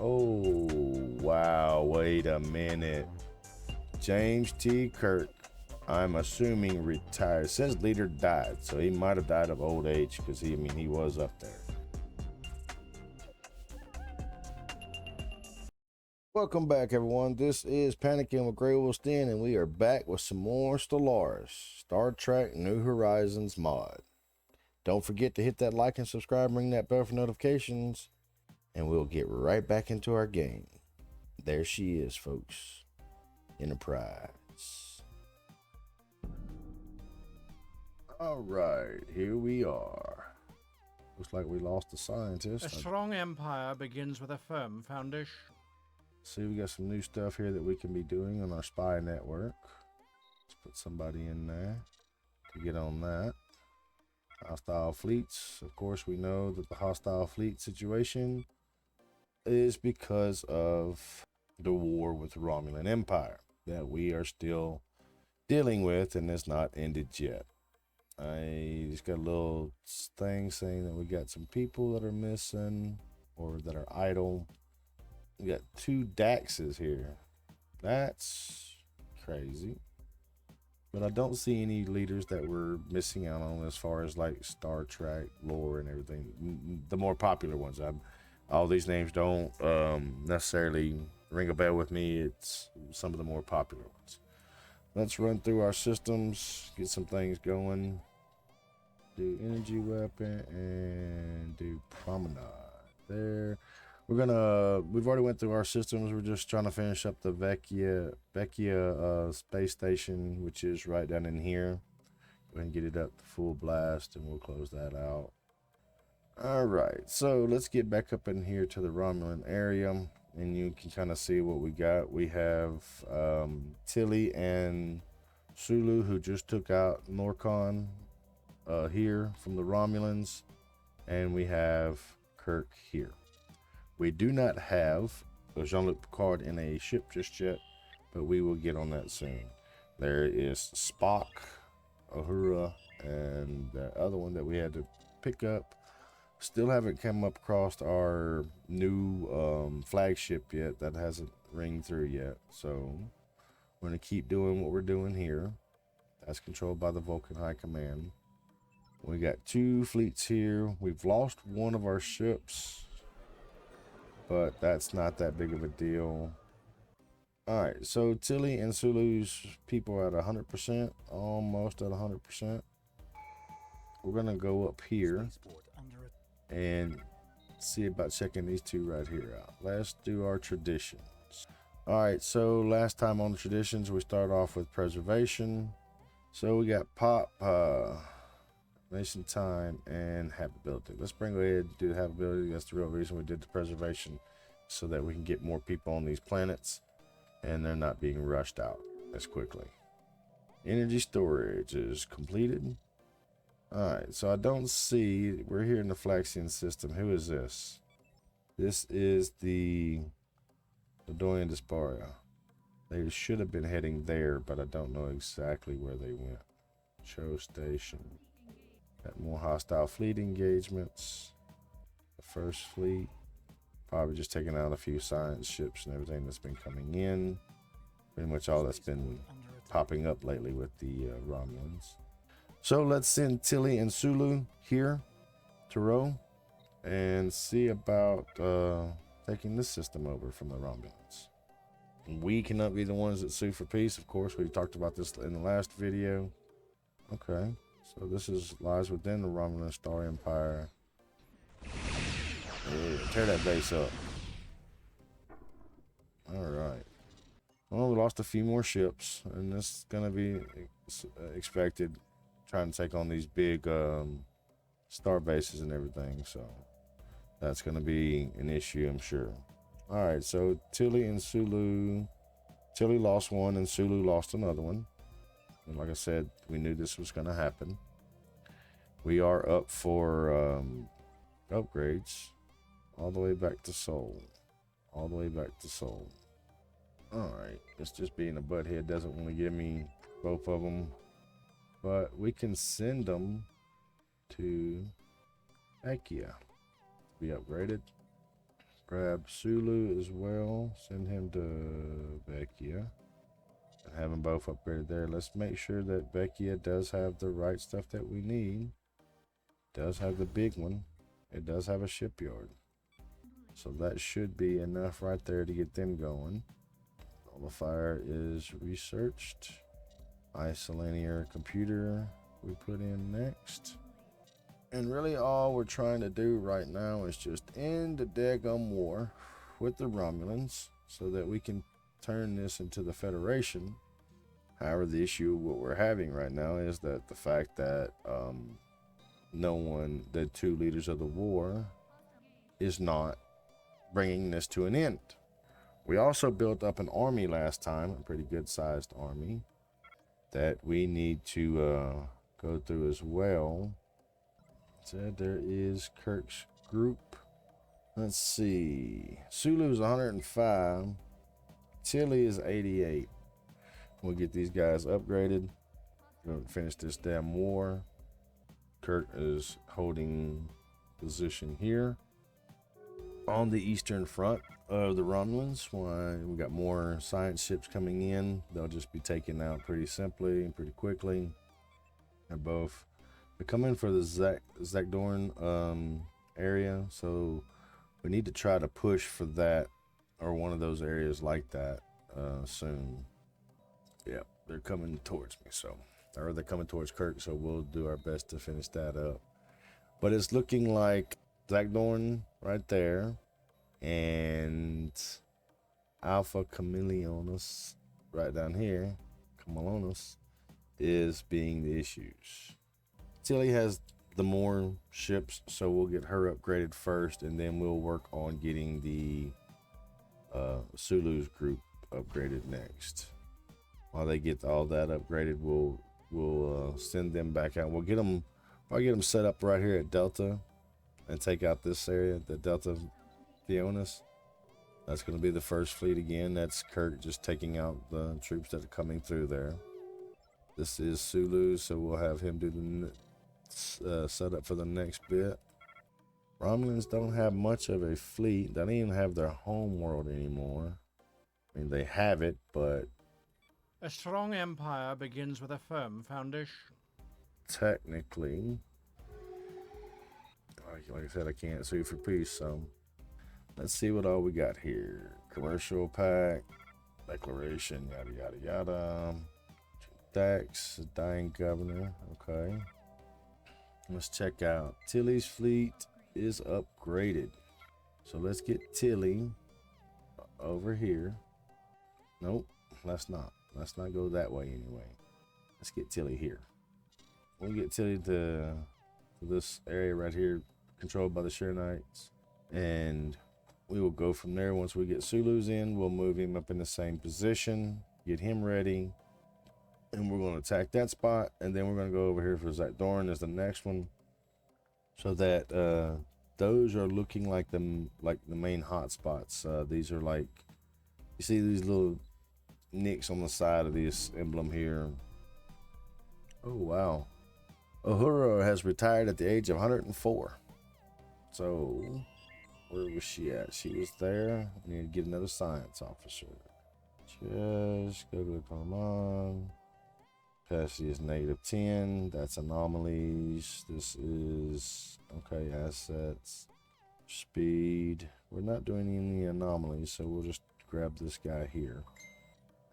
Oh, wow. Wait a minute. James T. Kirk, I'm assuming retired. It says leader died, so he might have died of old age because he was up there. Welcome back, everyone. This is Panicking with GreyWolfs Den, and we are back with some more Stellaris, Star Trek New Horizons mod. Don't forget to hit that like and subscribe, ring that bell for notifications, and we'll get right back into our game. There she is, folks. Enterprise. All right, here we are. Looks like we lost the scientist. A strong empire begins with a firm foundation. See, we got some new stuff here that we can be doing on our spy network. Let's put somebody in there to get on that. Hostile fleets. Of course, we know that the hostile fleet situation is because of the war with the Romulan Empire that we are still dealing with, and it's not ended yet. I just got a little thing saying that we got some people that are missing or that are idle. We got 2 Daxes here. That's crazy. But I don't see any leaders that we're missing out on as far as like Star Trek lore and everything. The more popular ones. All these names don't necessarily ring a bell with me. It's some of the more popular ones. Let's run through our systems, get some things going. Do energy weapon and do promenade there. We've already went through our systems. We're just trying to finish up the Vecchia space station, which is right down in here. Go ahead and get it up to full blast, and we'll close that out. All right, so let's get back up in here to the Romulan area, and you can kind of see what we got. We have Tilly and Sulu, who just took out Norcon here from the Romulans, and we have Kirk here. We do not have Jean-Luc Picard in a ship just yet, but we will get on that soon. There is Spock, Uhura, and the other one that we had to pick up. Still haven't come up across our new flagship yet. That hasn't ringed through yet. So we're going to keep doing what we're doing here. That's controlled by the Vulcan High Command. We got 2 fleets here. We've lost one of our ships, but that's not that big of a deal. All right, so Tilly and Sulu's people are at 100%, almost at 100%. We're gonna go up here and see about checking these 2 right here out. Let's do our traditions. All right, so last time on the traditions, we start off with preservation. So we got pop, nation time, and habitability. Let's go ahead and do habitability. That's the real reason we did the preservation, so that we can get more people on these planets and they're not being rushed out as quickly. Energy storage is completed. All right, so I don't see, we're here in the Flaxian system. Who is this? This is the Doyen Disparia. They should have been heading there, but I don't know exactly where they went. Show station. Got more hostile fleet engagements. The first fleet. Probably just taking out a few science ships and everything that's been coming in. Pretty much all that's been popping up lately with the Romulans. So let's send Tilly and Sulu here to row and see about taking this system over from the Romulans. We cannot be the ones that sue for peace. Of course, we talked about this in the last video. Okay. So this lies within the Romulan Star Empire. Yeah, tear that base up. All right. Well, we lost a few more ships, and this is going to be expected, trying to take on these big star bases and everything. So that's going to be an issue, I'm sure. All right, so Tilly and Sulu. Tilly lost one, and Sulu lost another one. And like I said, we knew this was going to happen. We are up for upgrades all the way back to Sol. All the way back to Sol. All right, it's just being a butthead doesn't want to give me both of them, but we can send them to Vecchia to be upgraded. Grab Sulu as well. Send him to Vecchia. And have them both upgraded there. Let's make sure that Vecchia does have the right stuff that we need. Does have the big one. It does have a shipyard. So that should be enough right there to get them going. All the fire is researched. Isolinear computer we put in next. And really all we're trying to do right now is just end the daggum war with the Romulans so that we can turn this into the Federation. However, the issue what we're having right now is that the fact that the two leaders of the war is not bringing this to an end. We also built up an army last time, a pretty good sized army that we need to go through as well. Said there is KIRK's group. Let's see. Sulu's 105. Tilly is 88. We'll get these guys upgraded. We'll finish this damn war. KIRK is holding position here on the eastern front of the Romulans. Why we got more science ships coming in. They'll just be taken out pretty simply and pretty quickly. They're coming for the Zakdorn area, so we need to try to push for that or one of those areas like that soon. Yep, they're coming towards me, or they're coming towards KIRK, so we'll do our best to finish that up. But it's looking like Zakdorn right there and Alpha Chameleonus right down here, Chameleonus, is being the issues. Tilly has the more ships, so we'll get her upgraded first, and then we'll work on getting the Sulu's group upgraded next. While they get all that upgraded, we'll send them back out. We'll probably get them set up right here at Delta and take out this area, the Delta Theonis. That's going to be the first fleet again. That's KIRK just taking out the troops that are coming through there. This is Sulu, so we'll have him do the setup for the next bit. Romulans don't have much of a fleet. They don't even have their home world anymore. I mean, they have it, but A strong empire begins with a firm foundation. Technically, like I said, I can't sue for peace, so let's see what all we got here. Commercial pack, declaration, yada yada yada. Dax, dying governor. Okay, let's check out Tilly's fleet is upgraded, so let's get Tilly over here. Nope, let's not go that way anyway. Let's get Tilly here. We'll get Tilly to this area right here, controlled by the Shernites, and we will go from there. Once we get Sulu's in, we'll move him up in the same position, get him ready, and we're going to attack that spot, and then we're going to go over here for Zakdorn as the next one, so that those are looking like the main hot spots. These are like, you see these little nicks on the side of this emblem here. Oh wow, Uhura has retired at the age of 104. So where was she at? She was there. We need to get another science officer. Just go come on. Capacity is -10. That's anomalies. This is okay. Assets, speed. We're not doing any anomalies, so we'll just grab this guy here.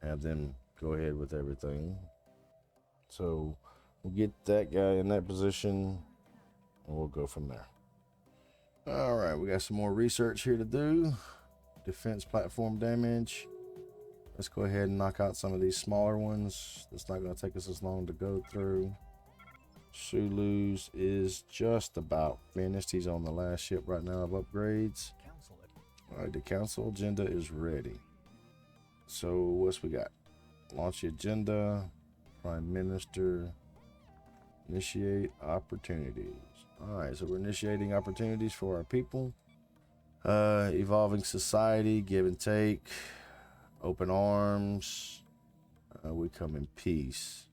Have them go ahead with everything. So we'll get that guy in that position, and we'll go from there. All right, we got some more research here to do. Defense platform damage. Let's go ahead and knock out some of these smaller ones. It's not going to take us as long to go through. Sulu's is just about finished. He's on the last ship right now of upgrades. All right, the council agenda is ready. So what's we got? Launch the agenda. Prime Minister. Initiate opportunities. All right, so we're initiating opportunities for our people. Evolving society, give and take. Open arms. We come in peace.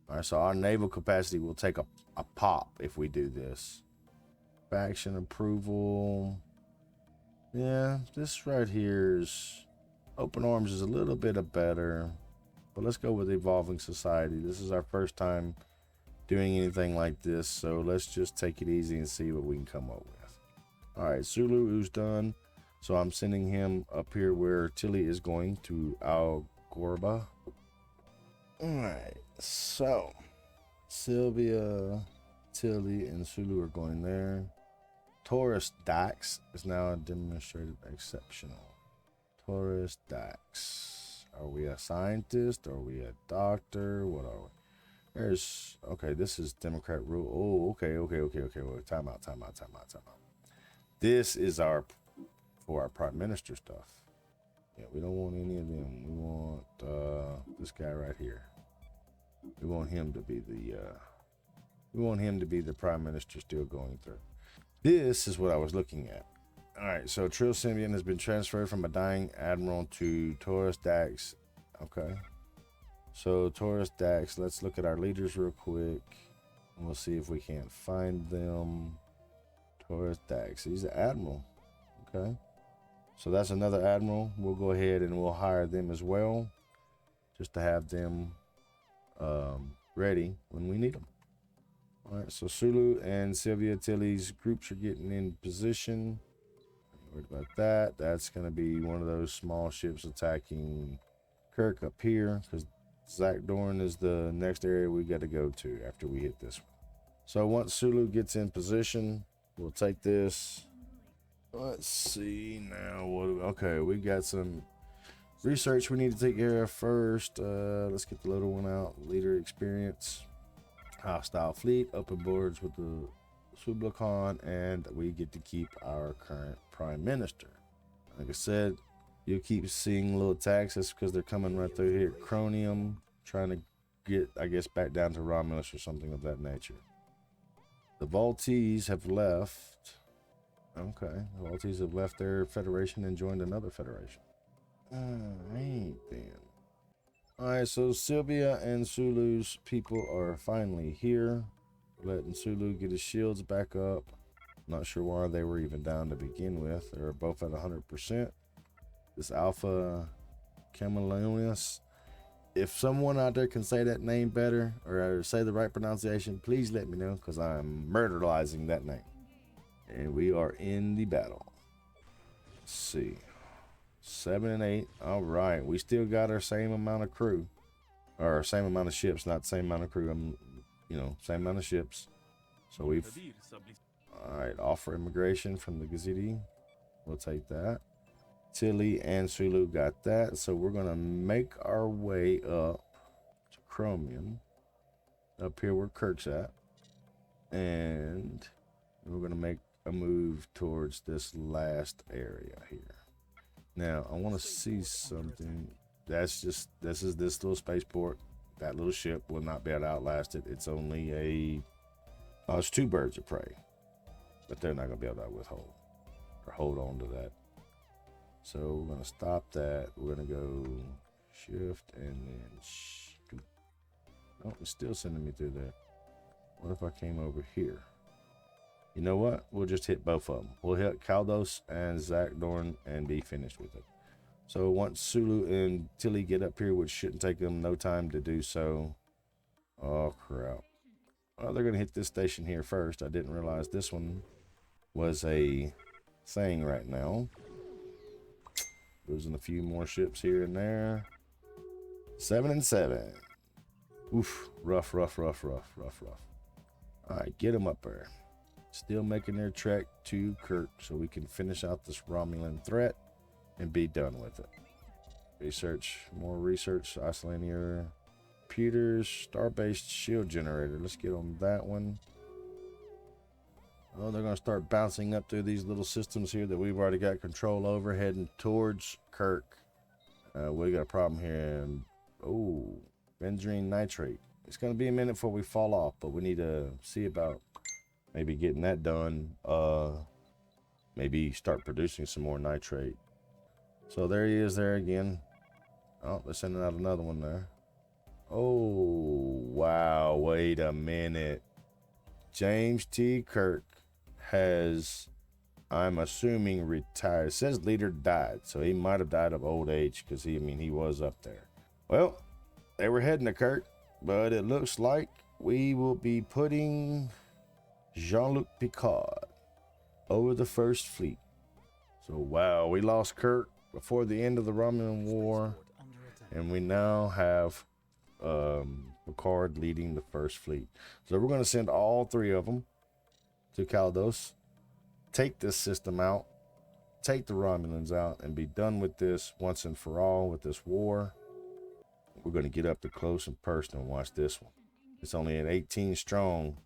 All right, so our naval capacity will take a pop if we do this. Faction approval. Yeah, this right here's Open Arms is a little bit better, but let's go with Evolving Society. This is our first time doing anything like this, so let's just take it easy and see what we can come up with. All right, Sulu, who's done. So I'm sending him up here where Tilly is going to Algorba. All right, so Sylvia, Tilly, and Sulu are going there. Taurus Dax is now demonstrated exceptional. Taurus Dax. Are we a scientist? Are we a doctor? What are we? There's, okay, this is Democrat rule. Oh, okay. Well, time out. This is for our prime minister stuff. Yeah, we don't want any of them. We want this guy right here. We want him to be the prime minister still going through. This is what I was looking at. All right, so Trill Symbion has been transferred from a dying admiral to Taurus Dax. Okay. So Taurus Dax, let's look at our leaders real quick. And we'll see if we can't find them. Taurus Dax, he's an admiral. Okay. So that's another admiral. We'll go ahead and we'll hire them as well. Just to have them ready when we need them. All right, so Sulu and Sylvia Tilly's groups are getting in position. Worried about that. That's going to be one of those small ships attacking KIRK up here, because Zach Dorn is the next area we got to go to after we hit this one. So once Sulu gets in position, we'll take this. Let's see now. Okay, we got some research we need to take care of first. Let's get the little one out. Leader experience. Hostile fleet, open boards with the Sublacon, and we get to keep our current prime minister. Like I said, you'll keep seeing little attacks. That's because they're coming right through here. Chromium, trying to get, I guess, back down to Romulus or something of that nature. The Voltes have left. Okay, the Voltes have left their federation and joined another federation. Alright then. Alright, so Sylvia and Sulu's people are finally here. We're letting Sulu get his shields back up. Not sure why they were even down to begin with. They're both at 100%. This Alpha Chameleonis. If someone out there can say that name better or say the right pronunciation, please let me know, because I'm murderizing that name. And we are in the battle. Let's see. 7 and 8. All right. We still got our same amount of crew. Or same amount of ships, not same amount of crew. Same amount of ships. So we've... All right. Offer immigration from the Gazidi. We'll take that. Tilly and Sulu got that. So we're going to make our way up to Chromium. Up here where KIRK's at. And we're going to make a move towards this last area here. Now, I want to see something. This is this little spaceport. That little ship will not be able to outlast it. It's only it's 2 birds of prey. But they're not going to be able to withhold or hold on to that. So we're going to stop that. We're going to go shift and then shoot. Oh, it's still sending me through there. What if I came over here? You know what? We'll just hit both of them. We'll hit Kaldos and Zach Dorn and be finished with it. So once Sulu and Tilly get up here, which shouldn't take them no time to do so. Oh, crap. Well, they're going to hit this station here first. I didn't realize this one was a thing right now. Losing a few more ships here and there. 7 and 7. Oof. Rough. All right, get them up there. Still making their trek to KIRK so we can finish out this Romulan threat and be done with it. More research, Icelandic computers, star-based shield generator. Let's get on that one. Oh, they're going to start bouncing up through these little systems here that we've already got control over, heading towards KIRK. We got a problem here. Oh, benzene nitrate. It's going to be a minute before we fall off, but we need to see about maybe getting that done. Maybe start producing some more nitrate. So there he is there again. Oh, they're sending out another one there. Oh, wow. Wait a minute. James T. KIRK has I'm assuming retired. It says leader died, so he might have died of old age because he was up there. Well, they were heading to Kirk, but it looks like we will be putting Jean-Luc Picard over the First Fleet. So wow, we lost Kirk before the end of the Romulan War, and we now have Picard leading the First Fleet. So we're going to send all 3 of them to Caldos, take this system out, take the Romulans out, and be done with this once and for all with this war. We're going to get up to close and personal and watch this one. It's only at 18 strong,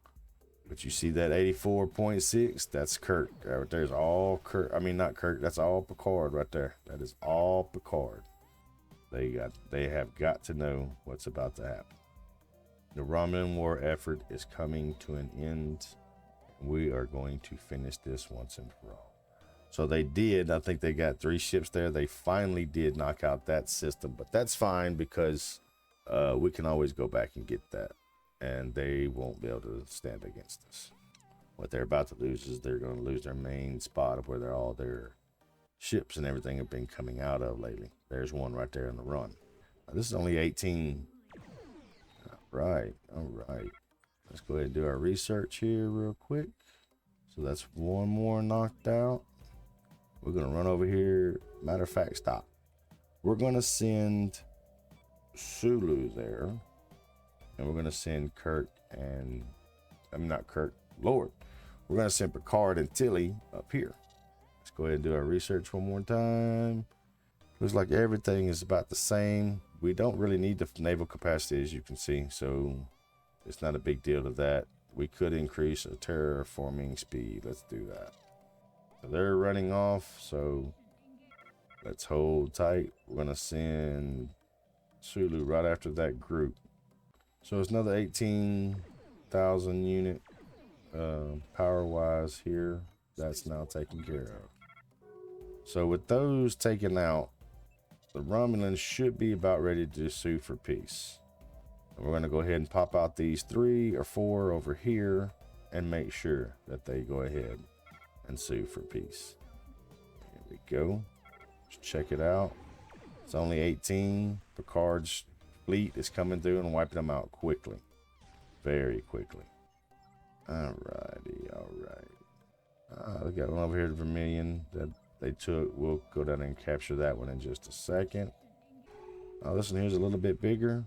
but you see that 84.6? That's Kirk. Right there's all Kirk. I mean, not Kirk. That's all Picard right there. That is all Picard. They have got to know what's about to happen. The Romulan War effort is coming to an end. We are going to finish this once and for all. So they did. I think they got 3 ships there. They finally did knock out that system, but that's fine because we can always go back and get that, and they won't be able to stand against us. What they're about to lose is they're going to lose their main spot of where all their ships and everything have been coming out of lately. There's one right there in the run. This is only 18. All right. Let's go ahead and do our research here real quick. So that's 1 more knocked out. We're going to run over here. Matter of fact, stop. We're going to send Sulu there. And we're going to send Kirk and... not Kirk. Lord. We're going to send Picard and Tilly up here. Let's go ahead and do our research one more time. Looks like everything is about the same. We don't really need the naval capacity, as you can see. So it's not a big deal to that. We could increase a terraforming speed. Let's do that. So they're running off, so let's hold tight. We're going to send Sulu right after that group. So it's another 18,000 unit power-wise here. That's now taken care of. So with those taken out, the Romulans should be about ready to sue for peace. And we're going to go ahead and pop out these 3 or 4 over here and make sure that they go ahead and sue for peace. There we go. Let's check it out. It's only 18. Picard's fleet is coming through and wiping them out quickly. Very quickly. Alrighty, alright. We got one over here to Vermilion that they took. We'll go down and capture that one in just a second. This one here's a little bit bigger.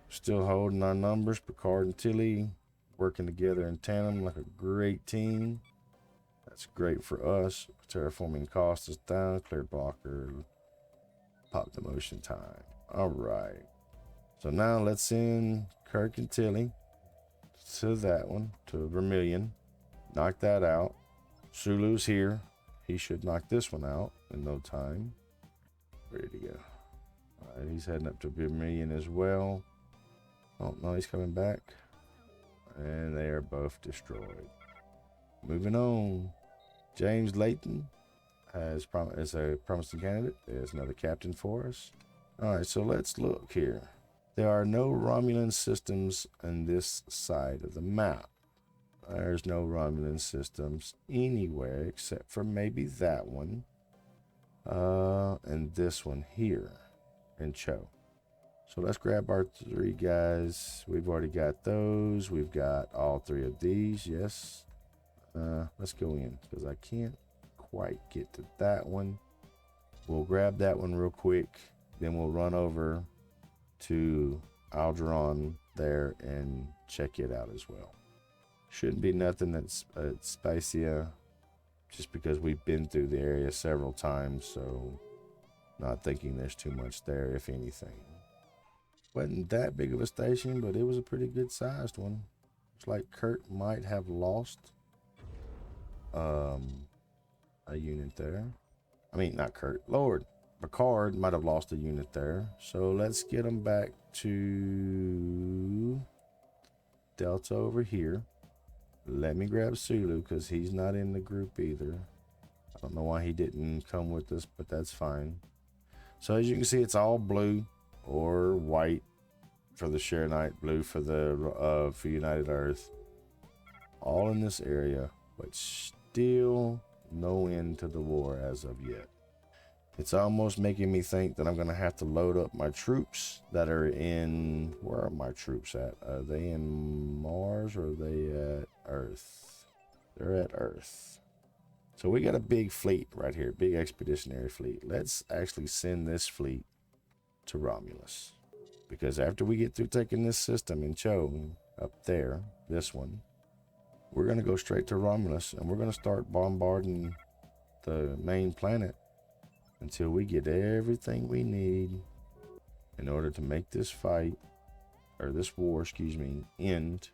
Still holding our numbers. Picard and Tilly working together in tandem like a great team. That's great for us. Terraforming cost is down. Clear blocker. Pop the motion time. Alright. So now let's send Kirk and Tilly to that one, to Vermilion. Knock that out. Sulu's here. He should knock this one out in no time. Ready to go. Alright, he's heading up to Vermilion as well. Oh, no, he's coming back. And they are both destroyed. Moving on. James Layton is a promising candidate. There's another captain for us. Alright, so let's look here. There are no Romulan systems on this side of the map. There's no Romulan systems anywhere except for maybe that one. And this one here in Cho. So let's grab our 3 guys. We've already got those. We've got all 3 of these. Yes. Let's go in because I can't quite get to that one. We'll grab that one real quick. Then we'll run over to Alderaan there and check it out as well. Shouldn't be nothing that's spicy, just because we've been through the area several times, so not thinking there's too much there, if anything. Wasn't that big of a station, but it was a pretty good sized one. It's like Kirk might have lost a unit there. I mean, not Kirk, Lord. Picard might have lost a unit there. So let's get them back to Delta over here. Let me grab Sulu because he's not in the group either. I don't know why he didn't come with us, but that's fine. So as you can see, it's all blue or white for the Sharonite, blue for the for United Earth. All in this area, but still no end to the war as of yet. It's almost making me think that I'm going to have to load up my troops that are in... Where are my troops at? Are they in Mars or are they at Earth? They're at Earth. So we got a big fleet right here, big expeditionary fleet. Let's actually send this fleet to Romulus. Because after we get through taking this system in Cho, up there, this one, we're going to go straight to Romulus and we're going to start bombarding the main planet until we get everything we need in order to make this fight, or this war, excuse me, end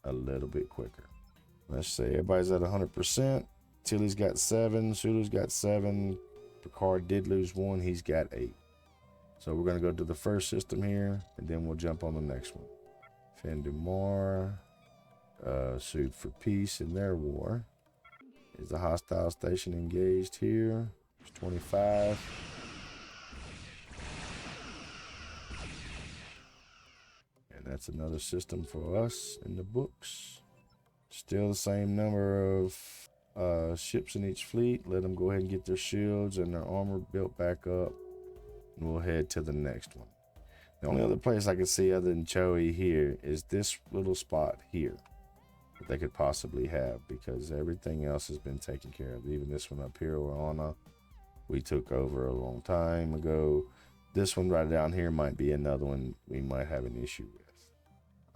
a little bit quicker. Let's say everybody's at 100%. Tilly's got 7, Sulu's got 7, Picard did lose 1, he's got 8. So we're going to go to the first system here, and then we'll jump on the next one. Fendumar, sued for peace in their war. Is the hostile station engaged here? 25. And that's another system for us in the books. Still the same number of ships in each fleet. Let them go ahead and get their shields and their armor built back up. And we'll head to the next one. The only other place I can see other than Choi here is this little spot here that they could possibly have, because everything else has been taken care of. Even this one up here, Orana, we took over a long time ago. This one right down here might be another one we might have an issue with.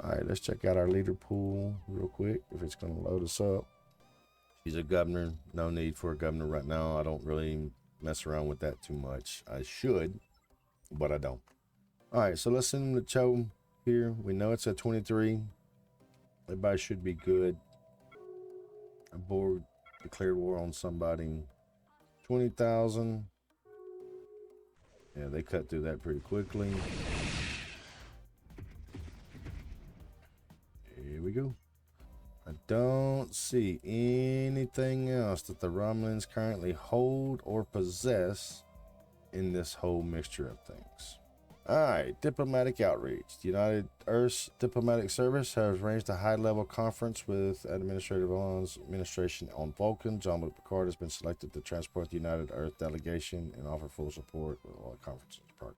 All right, let's check out our leader pool real quick, if it's going to load us up. She's a governor. No need for a governor right now. I don't really mess around with that too much. I should, but I don't. All right, so let's send them to Cho here. We know it's at 23. Everybody should be good. A board declared war on somebody. 20,000. Yeah, they cut through that pretty quickly. Here we go. I don't see anything else that the Romulans currently hold or possess in this whole mixture of things. Alright, diplomatic outreach. The United Earth's Diplomatic Service has arranged a high-level conference with Administrative Administration on Vulcan. Jean-Luc Picard has been selected to transport the United Earth delegation and offer full support with all the conferences part.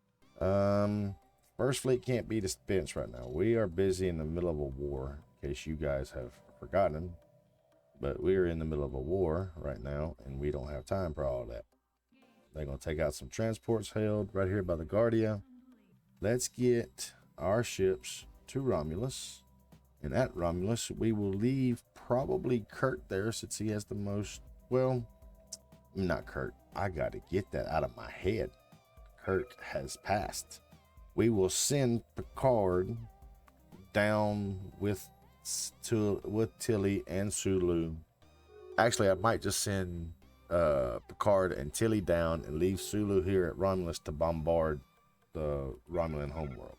First Fleet can't be dispensed right now. We are busy in the middle of a war, in case you guys have forgotten. But we are in the middle of a war right now, and we don't have time for all that. They're going to take out some transports held right here by the Guardia. Let's get our ships to Romulus. And at Romulus, we will leave probably KIRK there, since he has the most, well, not KIRK. I got to get that out of my head. KIRK has passed. We will send Picard down with Tilly and Sulu. Actually, I might just send Picard and Tilly down and leave Sulu here at Romulus to bombard the Romulan homeworld.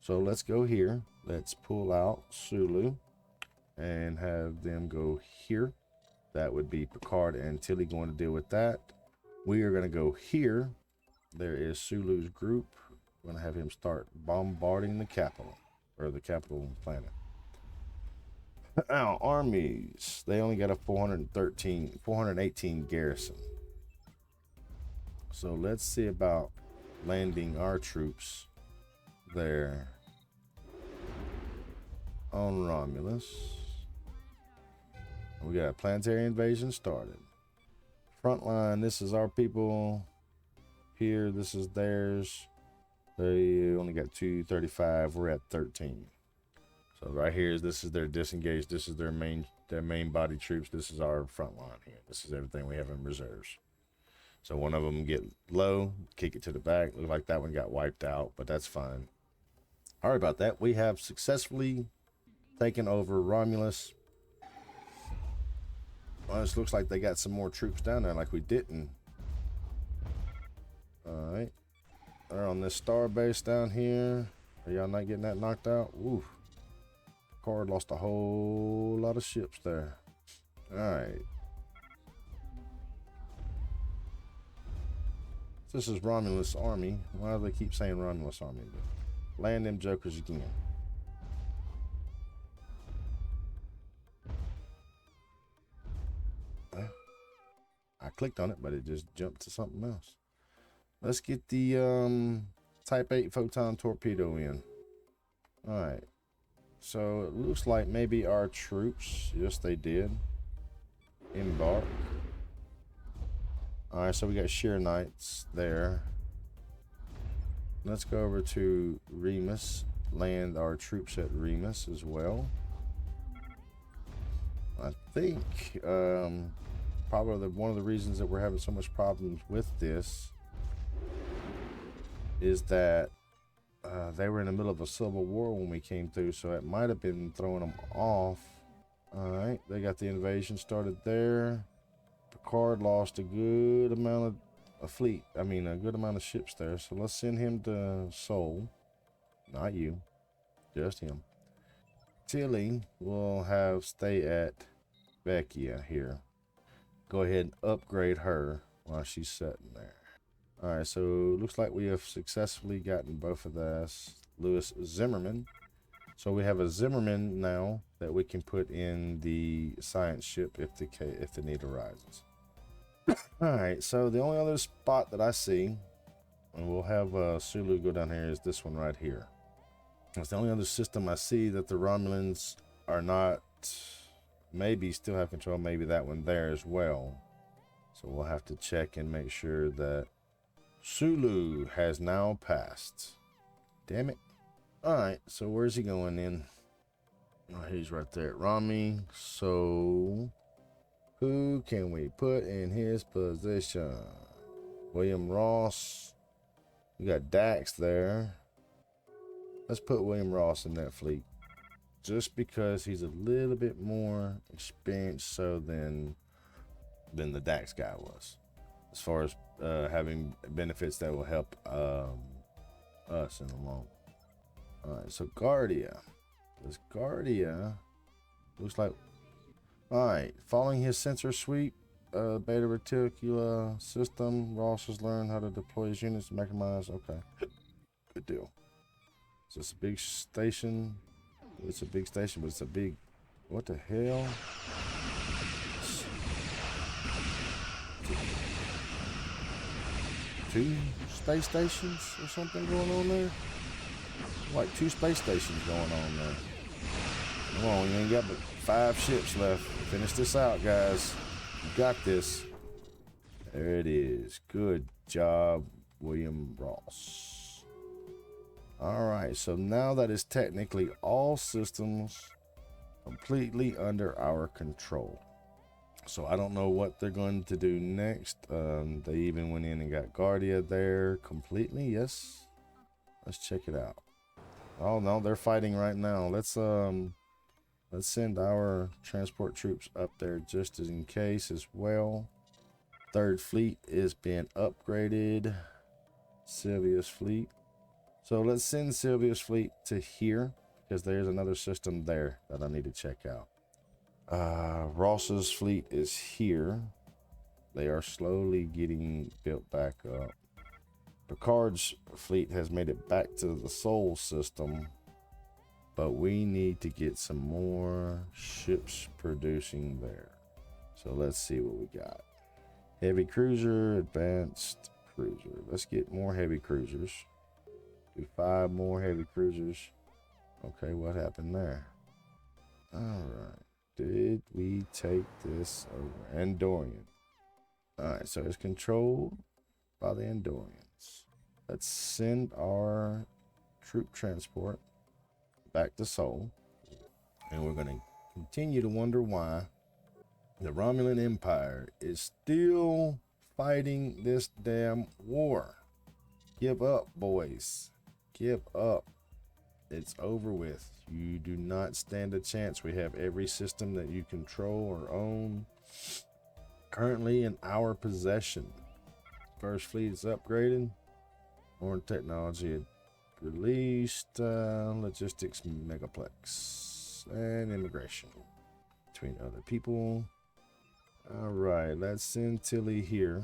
So let's go here. Let's pull out Sulu and have them go here. That would be Picard and Tilly going to deal with that. We are going to go here. There is Sulu's group. We're going to have him start bombarding the capital, or the capital planet. Now, armies. They only got a 418 garrison. So let's see about landing our troops there on Romulus. We got a planetary invasion started. Front line, this is our people. Here, this is theirs. They only got 235. We're at 13. So right here, this is their disengaged. This is their main body troops. This is our front line here. This is everything we have in reserves. So one of them get low, kick it to the back. Look like that one got wiped out, but that's fine. All right, about that. We have successfully taken over Romulus. Well, this looks like they got some more troops down there like we didn't. All right. They're on this star base down here. Are y'all not getting that knocked out? Ooh. Picard lost a whole lot of ships there. All right. This is Romulus Army. Why do they keep saying Romulus Army? But land them jokers again. clicked on it, but it just jumped to something else. Let's get the Type 8 photon torpedo in. Alright. So it looks like maybe our troops, yes they did, embark. Alright, so we got Sheer Knights there. Let's go over to Remus, land our troops at Remus as well. I think probably one of the reasons that we're having so much problems with this is that they were in the middle of a civil war when we came through, so it might have been throwing them off. Alright, they got the invasion started there. PICARD lost a good amount of a fleet, a good amount of ships there, so let's send him to Seoul. Not you, just him. Tilly will stay at Vecchia here. Go ahead and upgrade her while she's sitting there. Alright, so looks like we have successfully gotten both of those. Louis Zimmerman. So we have a Zimmerman now that we can put in the science ship if the need arises. Alright, so the only other spot that I see, and we'll have Sulu go down here, is this one right here. It's the only other system I see that the Romulans are not, maybe still have control, maybe that one there as well. So we'll have to check and make sure that Sulu has now passed. Damn it. Alright, so where's he going then? Oh, he's right there at Rami. So who can we put in his position? William Ross. We got Dax there. Let's put William Ross in that fleet. Just because he's a little bit more experienced than the Dax guy was. As far as having benefits that will help us in the long. Alright, so Guardia. This Guardia looks like, alright, following his sensor sweep, beta reticula system, Ross has learned how to deploy his units to maximize. Okay, good deal. Is this a big station? It's a big station, but it's a big, what the hell? Two space stations or something going on there? Like 2 space stations going on there. Come on, we ain't got but 5 ships left. Finish this out, guys. You got this. There it is. Good job, William Ross. Alright, so now that is technically all systems completely under our control. So I don't know what they're going to do next. They even went in and got Guardia there completely. Yes. Let's check it out. Oh no, they're fighting right now. Let's send our transport troops up there just as in case as well. 3rd fleet is being upgraded. Sylvia's fleet. So let's send Sylvia's fleet to here because there's another system there that I need to check out. Ross's fleet is here. They are slowly getting built back up. PICARD's fleet has made it back to the Sol system, but we need to get some more ships producing there. So let's see what we got. Heavy cruiser, advanced cruiser. Let's get more heavy cruisers. Do 5 more heavy cruisers. Okay, what happened there? All right. Did we take this over? Andorian. Alright, so it's controlled by the Andorians. Let's send our troop transport back to Seoul. And we're going to continue to wonder why the Romulan Empire is still fighting this damn war. Give up, boys. Give up. It's over with. You do not stand a chance. We have every system that you control or own currently in our possession. 1st fleet is upgraded. More technology released. Logistics megaplex and immigration between other people. All right, let's send Tilly here.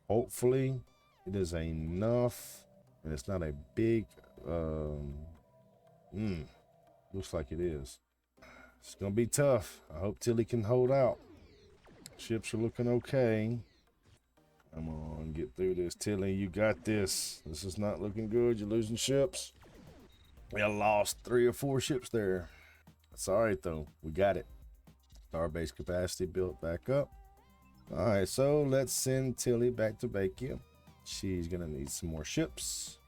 Hopefully it is enough and it's not a big looks like it is. It's gonna be tough. I hope Tilly can hold out. Ships are looking okay. Come on, get through this. Tilly, you got this. This is not looking good. You're losing ships. We lost 3 or 4 ships there. That's all right, though. We got it. Starbase capacity built back up. All right, so let's send Tilly back to Bakia. She's going to need some more ships.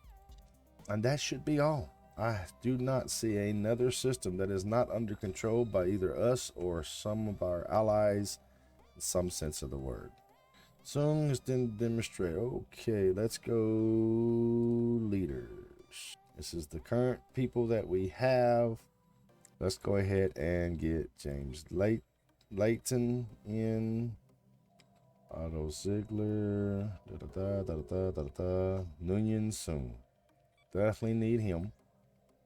And that should be all. I do not see another system that is not under control by either us or some of our allies in some sense of the word. Song is then demonstrate. Okay, let's go leaders. This is the current people that we have. Let's go ahead and get James Layton in. Otto Ziegler. Nguyen Sung. Definitely need him.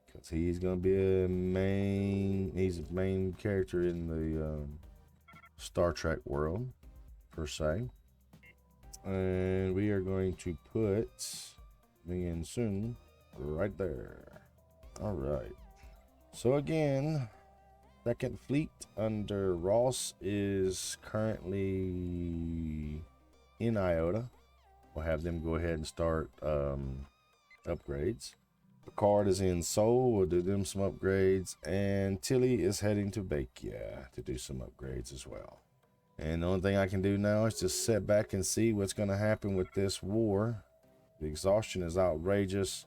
Because he's going to be he's a main character in the Star Trek world, per se. And we are going to put Nguyen Sung right there. All right. So again, Second Fleet under Ross is currently in Iota. We'll have them go ahead and start upgrades. PICARD is in Seoul. We'll do them some upgrades. And Tilly is heading to Bakia to do some upgrades as well. And the only thing I can do now is just sit back and see what's going to happen with this war. The exhaustion is outrageous.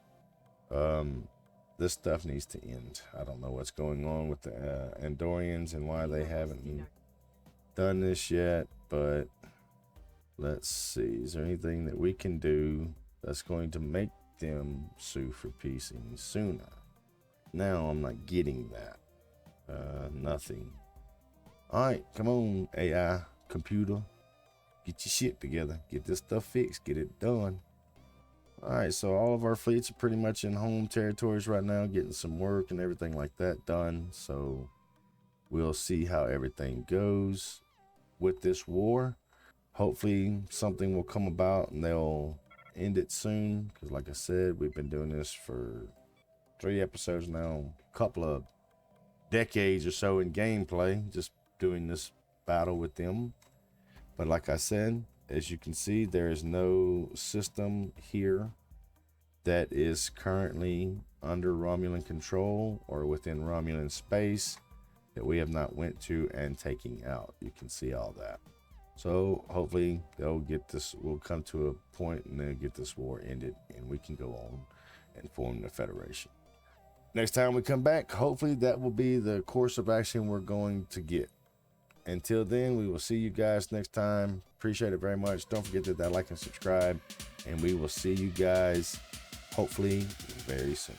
This stuff needs to end. I don't know what's going on with the Andorians and why they haven't done this yet, but let's see. Is there anything that we can do that's going to make them sue for peace any sooner? Now I'm not getting that. Nothing. Alright, come on, AI, computer. Get your shit together. Get this stuff fixed. Get it done. Alright, so all of our fleets are pretty much in home territories right now, getting some work and everything like that done. So we'll see how everything goes with this war. Hopefully something will come about and they'll end it soon. Because like I said, we've been doing this for 3 episodes now. A couple of decades or so in gameplay, just doing this battle with them. But like I said, as you can see, there is no system here that is currently under Romulan control or within Romulan space that we have not went to and taking out. You can see all that. So hopefully they'll get this, we'll come to a point and they'll get this war ended and we can go on and form the Federation. Next time we come back, hopefully that will be the course of action we're going to get. Until then, we will see you guys next time. Appreciate it very much. Don't forget to hit that like and subscribe. And we will see you guys hopefully very soon.